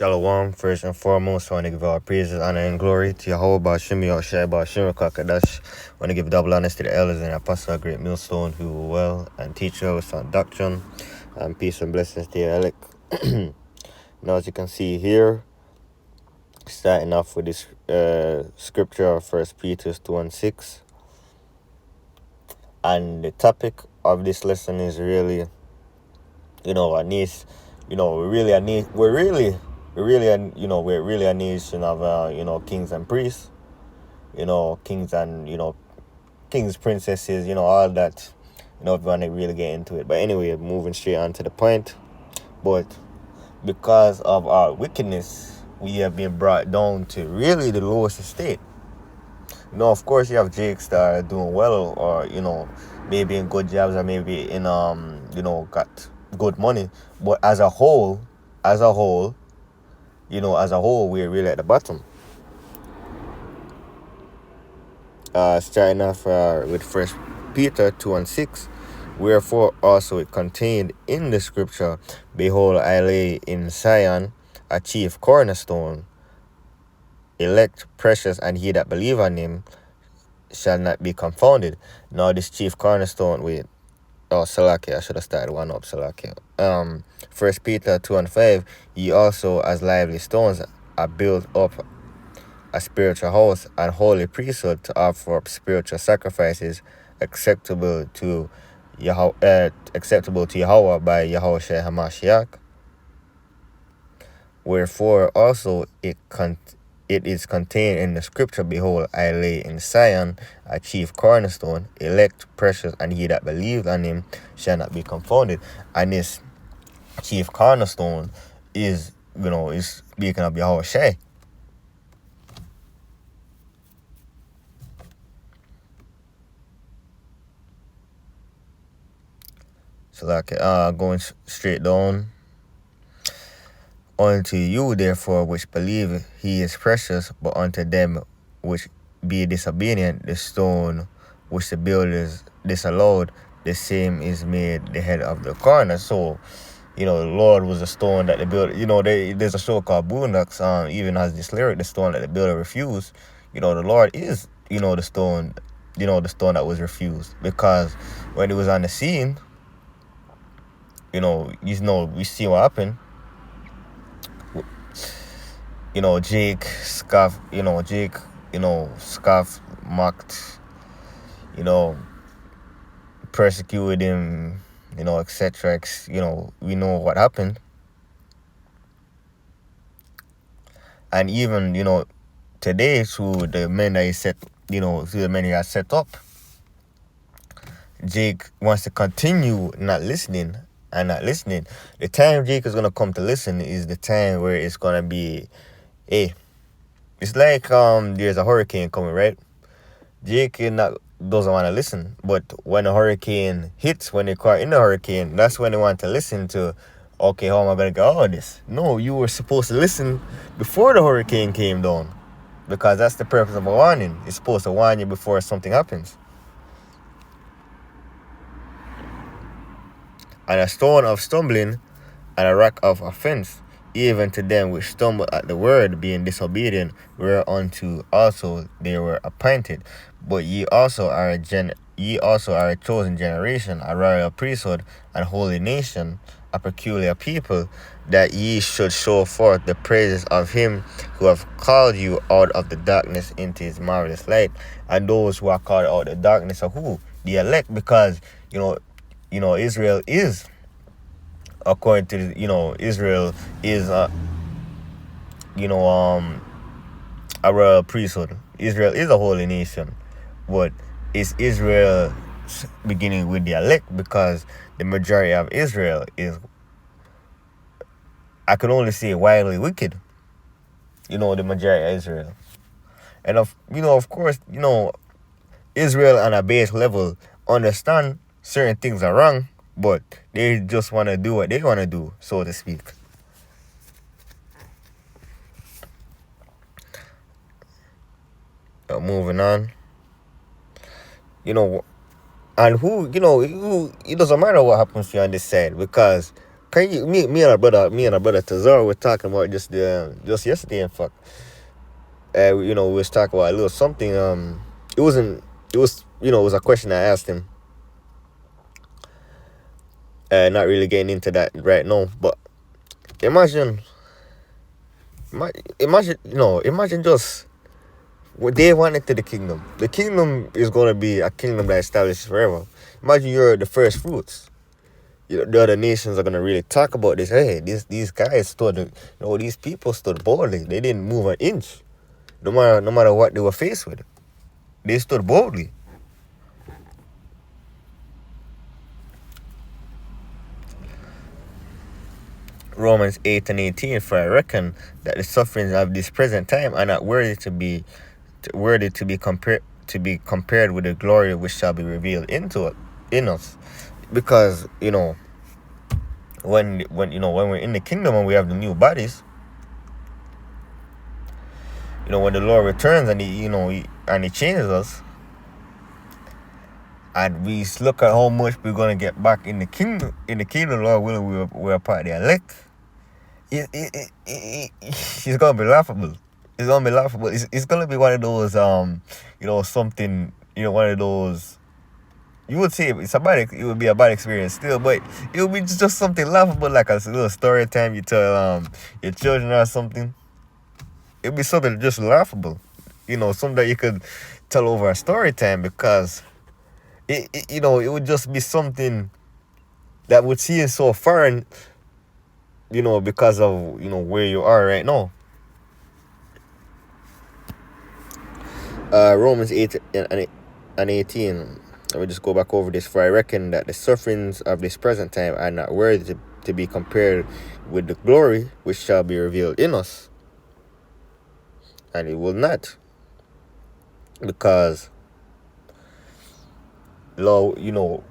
Shalom, first and foremost, I want to give all praises, honor, and glory to Yahweh Bashim Yoshai Bashim Kakadash. I want to give double honors to the elders and apostle, great millstone, who were well and teach us sound doctrine, and peace and blessings to your elect. Now, as you can see here, starting off with this scripture of 1 Peter 2:6, and the topic of this lesson is really, a niece, we're really a nation of kings and priests, kings and kings, princesses, all that, if you want to really get into it. But anyway, moving straight on to the point. But because of our wickedness, we have been brought down to really the lowest estate. Of course, you have Jakes that are doing well, or maybe in good jobs, or maybe in got good money. But as a whole, we're really at the bottom. Starting off with 1 Peter 2:6, wherefore also it contained in the scripture, behold, I lay in Zion a chief cornerstone, elect, precious, and he that believe on him shall not be confounded. Now this chief cornerstone, Salakia, I should have started one up, Salakia. 1 Peter 2:5, ye also as lively stones are built up a spiritual house and holy priesthood to offer up spiritual sacrifices acceptable to Yahweh by Yahushua HaMashiach. Wherefore also it is contained in the scripture, behold, I lay in Zion a chief cornerstone, elect, precious, and he that believed on him shall not be confounded. And this chief cornerstone is speaking of Yahushua. So going straight down. Unto you therefore which believe he is precious, but unto them which be disobedient, the stone which the builders disallowed, the same is made the head of the corner. So, the Lord was a stone that the builder, there's a show called Boondocks, even has this lyric, the stone that the builder refused. The Lord is, the stone, the stone that was refused. Because when it was on the scene, we see what happened. Jake scoffed, scoffed, mocked, persecuted him, etc. We know what happened. And even, today, through the men that he set, through the men he has set up, Jake wants to continue not listening. The time Jake is going to come to listen is the time where it's going to be, it's like there's a hurricane coming, right? Jake doesn't want to listen, but when a hurricane hits, when they're caught in the hurricane, that's when they want to listen to, okay, how am I going to get all of this? No, you were supposed to listen before the hurricane came down, because that's the purpose of a warning. It's supposed to warn you before something happens. And a stone of stumbling and a rock of offense, even to them which stumble at the word, being disobedient, whereunto also they were appointed. But ye also are a chosen generation, a royal priesthood, and holy nation, a peculiar people, that ye should show forth the praises of him who have called you out of the darkness into his marvelous light. And those who are called out of the darkness are who? The elect, because Israel is, according to Israel is a royal priesthood. Israel is a holy nation, but is Israel beginning with the elect? Because the majority of Israel is, I can only say, wildly wicked. The majority of Israel, and of course, Israel on a base level understand certain things are wrong, but they just want to do what they want to do, so to speak. Moving on. And who, it doesn't matter what happens to you on this side, because Can you, me and a brother Tazar were talking about just yesterday. In fact, we was talking about a little something. It wasn't. It was it was a question I asked him. Not really getting into that right now, but imagine, imagine just what they want into the kingdom. The kingdom is gonna be a kingdom that establishes forever. Imagine you're the first fruits. The other nations are gonna really talk about this. Hey, these guys stood, these people stood boldly. They didn't move an inch, no matter what they were faced with. They stood boldly. Romans 8:18. For I reckon that the sufferings of this present time are not worthy to be compared with the glory which shall be revealed in us. Because when we're in the kingdom and we have the new bodies, when the Lord returns and he changes us, and we look at how much we're gonna get back in the kingdom, Lord willing, we're a part of the elect. It's gonna be laughable. It's gonna be laughable. It's gonna be one of those something, one of those. You would say it would be a bad experience still, but it would be just something laughable, like a little story time you tell your children or something. It'd be something just laughable, something that you could tell over a story time, because it would just be something that would seem so foreign, because of where you are right now. Romans 8:18. Let me just go back over this. For I reckon that the sufferings of this present time are not worthy to be compared with the glory which shall be revealed in us. And it will not. Because, Lord, you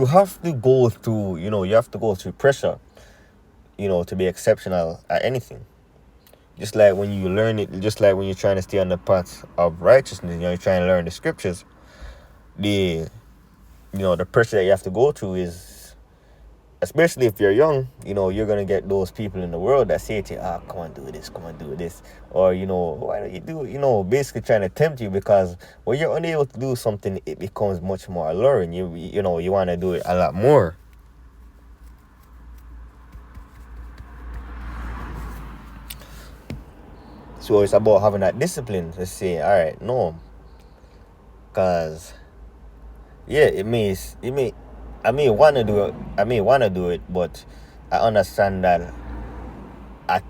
have to go through pressure, to be exceptional at anything. Just like when you learn it, just like when you're trying to stay on the path of righteousness, you're trying to learn the scriptures, the pressure that you have to go through is, especially if you're young, you're going to get those people in the world that say to you, come on, do this, or, why don't you do it, basically trying to tempt you, because when you're unable to do something, it becomes much more alluring. You want to do it a lot more. So it's about having that discipline to say, all right, no, because I may want to do it, but I understand that I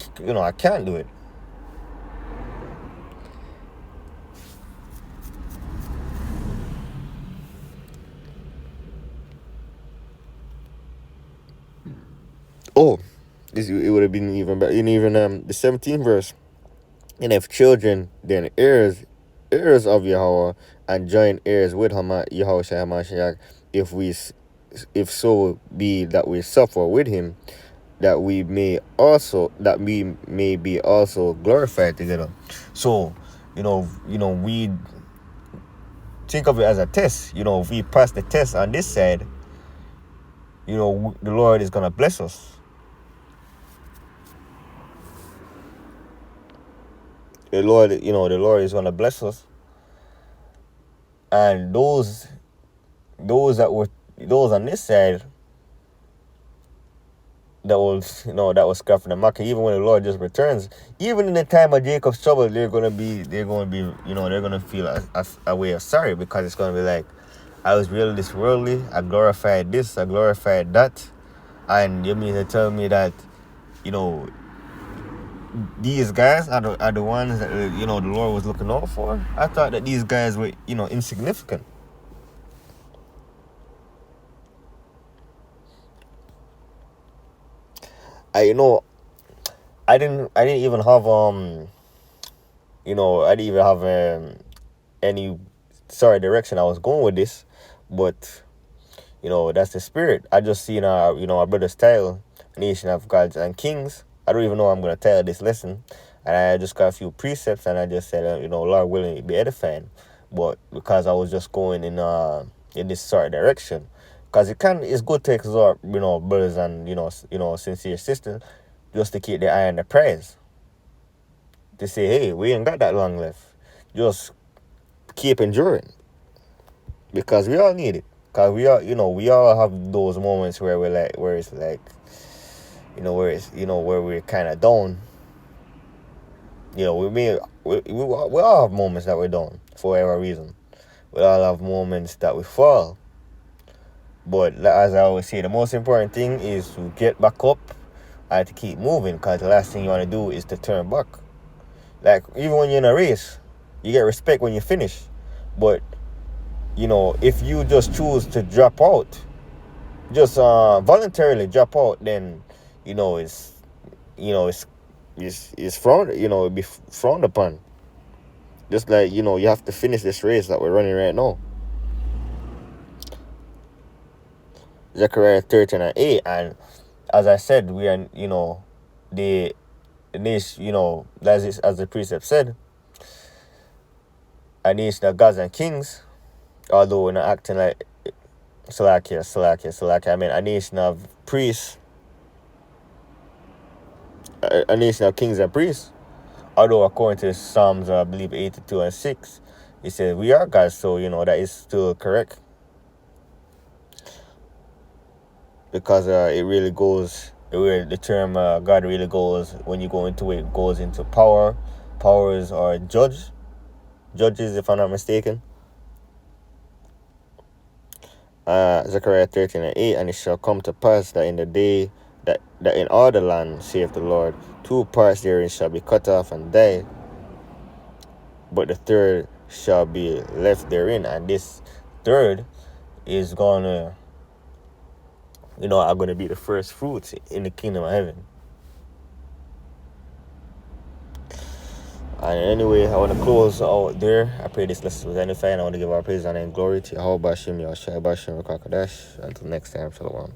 can't do it. Oh, it would have been even better. The 17th verse. And if children, then heirs of Yahweh, and joint heirs with Yahweh HaMashiach, if so be that we suffer with him, that we may be also glorified together. So, we think of it as a test. If we pass the test on this side, the Lord is gonna bless us. The Lord is gonna bless us, and those on this side that was scarred from the market, even when the Lord just returns, even in the time of Jacob's trouble, they're gonna feel a way of sorry, because it's gonna be like, I was really this worldly, I glorified this, I glorified that, and you mean to tell me that these guys are the ones that the Lord was looking out for? I thought that these guys were insignificant. I didn't even have any direction I was going with this, but that's the spirit. I just seen our brother Style, Nation of Gods and Kings. I don't even know how I'm gonna tell this lesson, and I just got a few precepts, and I just said, Lord willing, it be edifying. But because I was just going in this direction, Because it's good to exhort, brothers and, sincere sisters, just to keep their eye on the prize. To say, hey, we ain't got that long left. Just keep enduring. Because we all need it. Because we all have those moments where where it's like, where we're kind of down. We all have moments that we're down for whatever reason. We all have moments that we fall. But as I always say, the most important thing is to get back up and to keep moving, because the last thing you want to do is to turn back. Like, even when you're in a race, you get respect when you finish. But, if you just choose to drop out, just voluntarily drop out, then, it's frowned, it'd be frowned upon. Just like, you have to finish this race that we're running right now. Zechariah 13:8, and as I said, we are, the nation, as the precept said, a nation of gods and kings, although we're not acting like Salakia, I mean a nation of priests, a nation of kings and priests, although according to Psalms, I believe 82:6, it says we are gods, so, that is still correct. Because the term God really goes, when you go into it, goes into powers or judges, if I'm not mistaken. Zechariah 13:8, and it shall come to pass that in the day that in all the land, saith the Lord, 2 parts therein shall be cut off and die, but the third shall be left therein. And this third is gonna are going to be the first fruits in the kingdom of heaven. And anyway, I want to close out there. I pray this lesson was edifying. I want to give our praise and glory to Yahweh Bashim, Yahshua Bashim, Rakakadash. Until next time, Shalom.